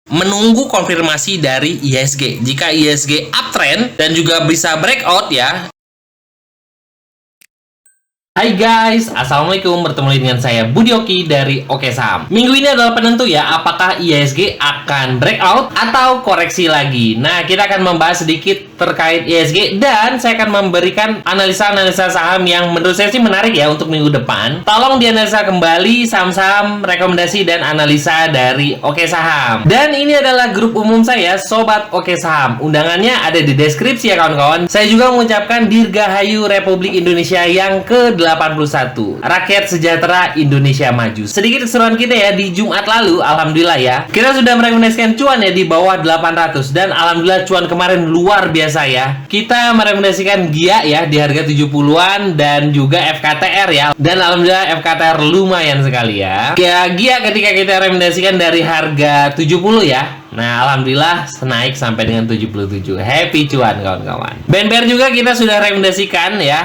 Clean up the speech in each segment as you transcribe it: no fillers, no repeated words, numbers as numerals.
menunggu konfirmasi dari IHSG. Jika IHSG uptrend dan juga bisa breakout ya. Hai guys, assalamualaikum, bertemu lagi dengan saya Budi Oki dari Oke Saham. Minggu ini adalah penentu ya, apakah IHSG akan breakout atau koreksi lagi. Nah, kita akan membahas sedikit terkait IHSG dan saya akan memberikan analisa-analisa saham yang menurut saya sih menarik ya untuk minggu depan. Tolong dianalisa kembali saham-saham rekomendasi dan analisa dari Oke Saham. Dan ini adalah grup umum saya, Sobat Oke Saham. Undangannya ada di deskripsi ya kawan-kawan. Saya juga mengucapkan Dirgahayu Republik Indonesia yang ke-81. Rakyat sejahtera, Indonesia maju. Sedikit keseruan kita ya di Jumat lalu, alhamdulillah ya. Kita sudah merekomendasikan cuan ya di bawah 800 dan alhamdulillah cuan kemarin luar biasa ya. Kita merekomendasikan GIA ya di harga 70-an dan juga FKTR ya. Dan alhamdulillah FKTR lumayan sekali ya. GIA ketika kita rekomendasikan dari harga 70 ya. Nah, alhamdulillah naik sampai dengan 77. Happy cuan kawan-kawan. BNPR juga kita sudah rekomendasikan ya.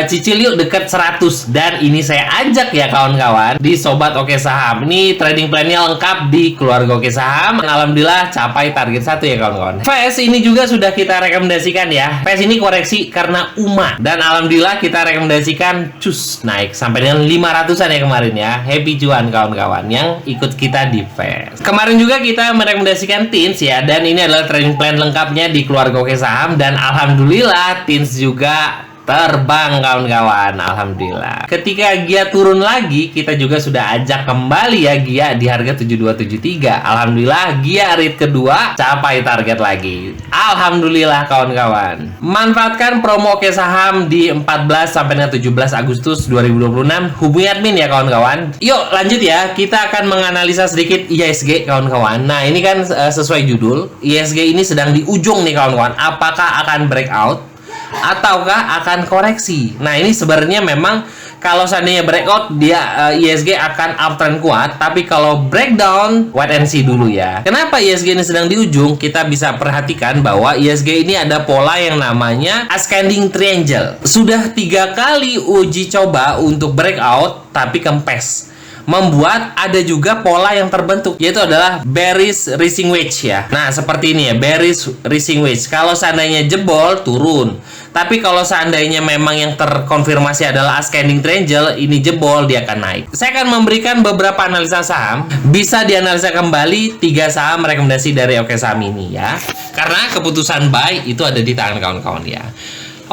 Cicil yuk dekat 100 dan ini saya ajak ya kawan-kawan di Sobat Oke Saham. Ini trading plan-nya lengkap di keluarga Oke Saham. Alhamdulillah capai target 1 ya kawan-kawan. VS ini juga sudah kita rekomendasikan ya. VS ini koreksi karena UMA dan alhamdulillah kita rekomendasikan cus naik sampai dengan 500-an ya kemarin ya. Happy cuan kawan-kawan yang ikut kita di VS. Kemarin juga kita merekomendasikan Tins ya, dan ini adalah trading plan lengkapnya di keluarga Oke Saham dan alhamdulillah Tins juga terbang kawan-kawan, alhamdulillah. Ketika GIA turun lagi, kita juga sudah ajak kembali ya GIA di harga 7273. Alhamdulillah GIA rit kedua capai target lagi. Alhamdulillah kawan-kawan. Manfaatkan promo Oke Saham di 14 sampai dengan 17 Agustus 2026. Hubungi admin ya kawan-kawan. Yuk lanjut ya, kita akan menganalisa sedikit IHSG kawan-kawan. Nah, ini kan sesuai judul, IHSG ini sedang di ujung nih kawan-kawan. Apakah akan breakout ataukah akan koreksi? Nah, ini sebenarnya memang kalau seandainya breakout dia IHSG akan uptrend kuat, tapi kalau breakdown wait and see dulu ya. Kenapa IHSG ini sedang di ujung? Kita bisa perhatikan bahwa IHSG ini ada pola yang namanya ascending triangle. Sudah 3 kali uji coba untuk breakout tapi kempes, membuat ada juga pola yang terbentuk, yaitu adalah bearish rising wedge ya. Nah, seperti ini ya, bearish rising wedge. Kalau seandainya jebol, turun. Tapi kalau seandainya memang yang terkonfirmasi adalah ascending triangle, ini jebol, dia akan naik. Saya akan memberikan beberapa analisa saham. Bisa dianalisa kembali 3 saham rekomendasi dari Oke Saham ini ya. Karena keputusan buy itu ada di tangan kawan-kawan ya.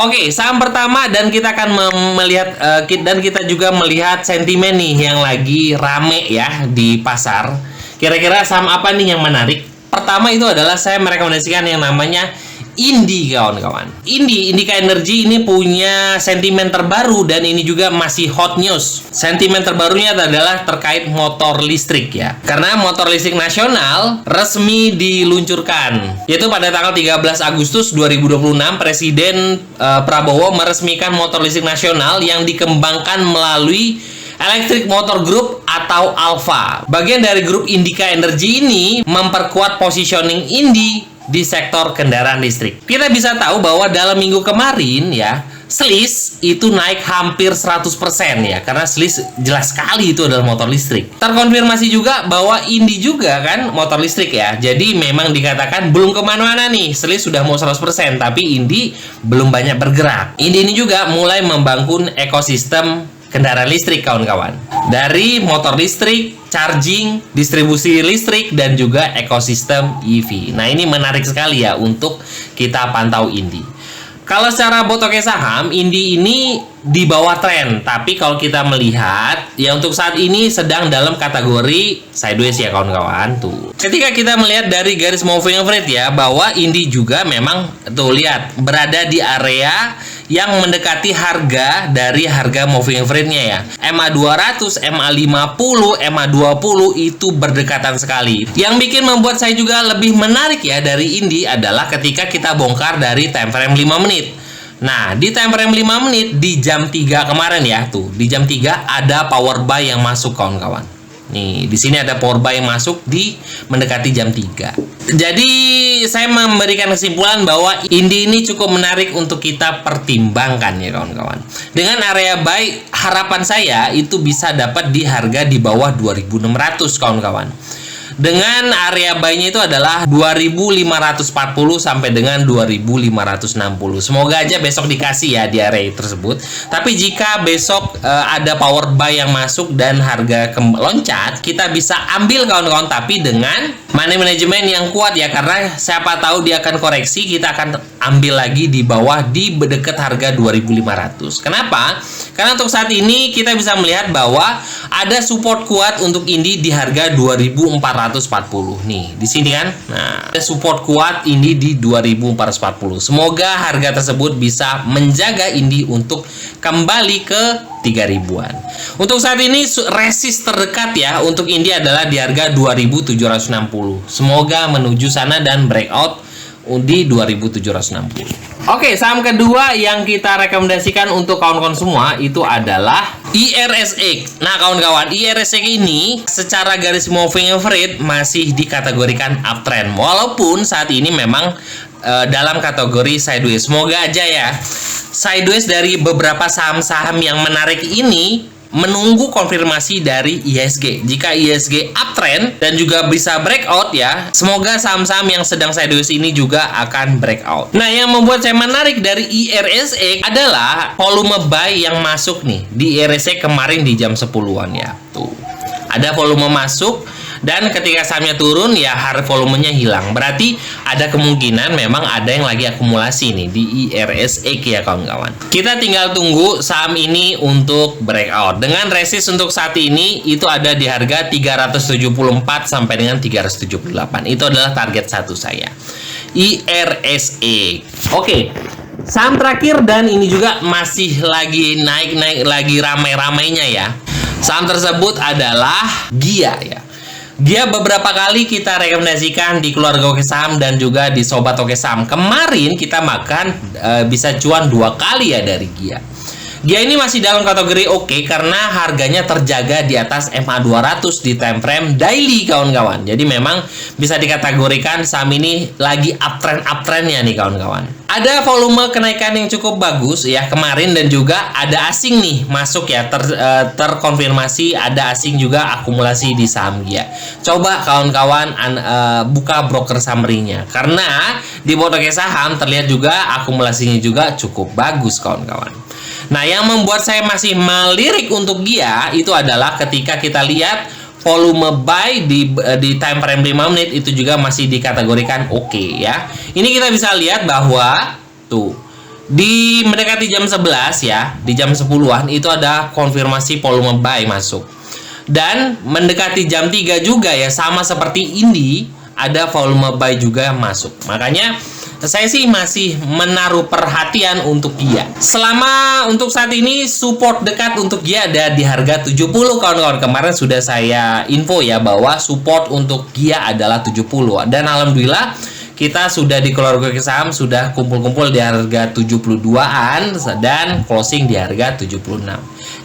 Oke, saham pertama dan kita akan melihat dan kita juga melihat sentimen nih yang lagi rame ya di pasar. Kira-kira saham apa nih yang menarik? Pertama itu adalah saya merekomendasikan yang namanya Indi kawan-kawan. Indika Energy ini punya sentimen terbaru dan ini juga masih hot news. Sentimen terbarunya adalah terkait motor listrik ya. Karena motor listrik nasional resmi diluncurkan. Yaitu pada tanggal 13 Agustus 2026 Presiden Prabowo meresmikan motor listrik nasional yang dikembangkan melalui Electric Motor Group atau Alfa. Bagian dari grup Indika Energy ini memperkuat positioning Indi di sektor kendaraan listrik. Kita bisa tahu bahwa dalam minggu kemarin ya, SLIS itu naik hampir 100% ya, karena SLIS jelas sekali itu adalah motor listrik. Terkonfirmasi juga bahwa Indi juga kan motor listrik ya. Jadi memang dikatakan belum kemana-mana nih, SLIS sudah mau 100%, tapi Indi belum banyak bergerak. Indi ini juga mulai membangun ekosistem kendaraan listrik kawan-kawan. Dari motor listrik, charging, distribusi listrik, dan juga ekosistem EV. Nah, ini menarik sekali ya untuk kita pantau Indi. Kalau secara bot Oke Saham, Indi ini di bawah tren. Tapi kalau kita melihat, ya untuk saat ini sedang dalam kategori sideways ya kawan-kawan. Tuh. Ketika kita melihat dari garis moving average ya, bahwa Indi juga memang, tuh lihat, berada di area yang mendekati harga dari harga moving average-nya ya. MA200, MA50, MA20 itu berdekatan sekali. Yang bikin membuat saya juga lebih menarik ya dari Indi adalah ketika kita bongkar dari time frame 5 menit. Nah, di time frame 5 menit di jam 3 kemarin ya, tuh, di jam 3 ada power buy yang masuk kawan-kawan. Nih, di sini ada power buy yang masuk di mendekati jam 3. Jadi, saya memberikan kesimpulan bahwa Indi ini cukup menarik untuk kita pertimbangkan ya kawan-kawan. Dengan area buy, harapan saya itu bisa dapat di harga di bawah 2.600 kawan-kawan. Dengan area buy-nya itu adalah 2540 sampai dengan 2560. Semoga aja besok dikasih ya di area tersebut. Tapi jika besok ada power buy yang masuk dan harga loncat, kita bisa ambil kawan-kawan, tapi dengan money management yang kuat ya, karena siapa tahu dia akan koreksi, kita akan ambil lagi di bawah di dekat harga 2500. Kenapa? Karena untuk saat ini kita bisa melihat bahwa ada support kuat untuk Indi di harga 2440 nih. Di sini kan. Nah, ada support kuat Indi di 2440. Semoga harga tersebut bisa menjaga Indi untuk kembali ke 3000-an. Untuk saat ini resist terdekat ya untuk Indi adalah di harga 2760. Semoga menuju sana dan breakout di 2760. Oke, saham kedua yang kita rekomendasikan untuk kawan-kawan semua itu adalah IRSX. Nah, kawan-kawan, IRSX ini secara garis moving average masih dikategorikan uptrend. Walaupun saat ini memang dalam kategori sideways. Semoga aja ya sideways dari beberapa saham-saham yang menarik ini menunggu konfirmasi dari IHSG. Jika IHSG uptrend dan juga bisa breakout ya, semoga saham-saham yang sedang sideways ini juga akan breakout. Nah, yang membuat saya menarik dari IRSX adalah volume buy yang masuk nih di IRSX kemarin di jam 10-an ya. Tuh. Ada volume masuk dan ketika sahamnya turun ya volumenya hilang. Berarti ada kemungkinan memang ada yang lagi akumulasi nih di IRSX ya kawan-kawan. Kita tinggal tunggu saham ini untuk breakout. Dengan resist untuk saat ini itu ada di harga 374 sampai dengan 378. Itu adalah target satu saya. IRSX. Oke. Saham terakhir dan ini juga masih lagi naik-naik, lagi ramai-ramainya ya. Saham tersebut adalah Gia ya. Dia beberapa kali kita rekomendasikan di keluarga Oke Saham dan juga di Sobat Oke Saham. Kemarin kita makan bisa cuan 2 kali ya dari Gia. Gia ini masih dalam kategori oke karena harganya terjaga di atas MA200 di time frame daily kawan-kawan. Jadi memang bisa dikategorikan saham ini lagi uptrend-uptrendnya nih kawan-kawan. Ada volume kenaikan yang cukup bagus ya kemarin dan juga ada asing nih masuk ya, terkonfirmasi ada asing juga akumulasi di saham Gia. Coba kawan-kawan buka broker summary-nya karena di Bot Oke Saham terlihat juga akumulasinya juga cukup bagus kawan-kawan. Nah, yang membuat saya masih melirik untuk Gia itu adalah ketika kita lihat volume buy di time frame 5 menit itu juga masih dikategorikan oke ya. Ini kita bisa lihat bahwa tuh di mendekati jam 11 ya, di jam 10-an itu ada konfirmasi volume buy masuk. Dan mendekati jam 3 juga ya, sama seperti Indi ada volume buy juga masuk. Makanya saya sih masih menaruh perhatian untuk Gia. Selama untuk saat ini support dekat untuk Gia ada di harga 70 kawan-kawan. Kemarin sudah saya info ya bahwa support untuk Gia adalah 70. Dan alhamdulillah kita sudah di keluarga Oke Saham sudah kumpul-kumpul di harga 72-an dan closing di harga 76.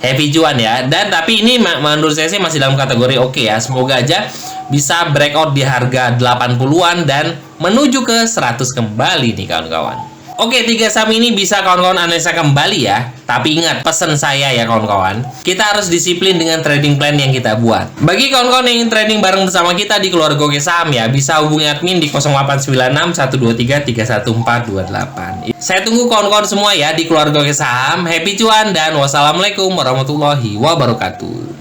Happy cuan ya. Dan tapi ini menurut saya sih masih dalam kategori oke ya. Semoga aja bisa breakout di harga 80-an dan menuju ke 100 kembali nih kawan-kawan. Oke, 3 saham ini bisa kawan-kawan analisa kembali ya. Tapi ingat, pesan saya ya kawan-kawan, kita harus disiplin dengan trading plan yang kita buat. Bagi kawan-kawan yang ingin trading bareng bersama kita di keluarga Oke Saham ya, bisa hubungi admin di 0896 123 31428. Saya tunggu kawan-kawan semua ya di keluarga Oke Saham. Happy cuan dan wassalamualaikum warahmatullahi wabarakatuh.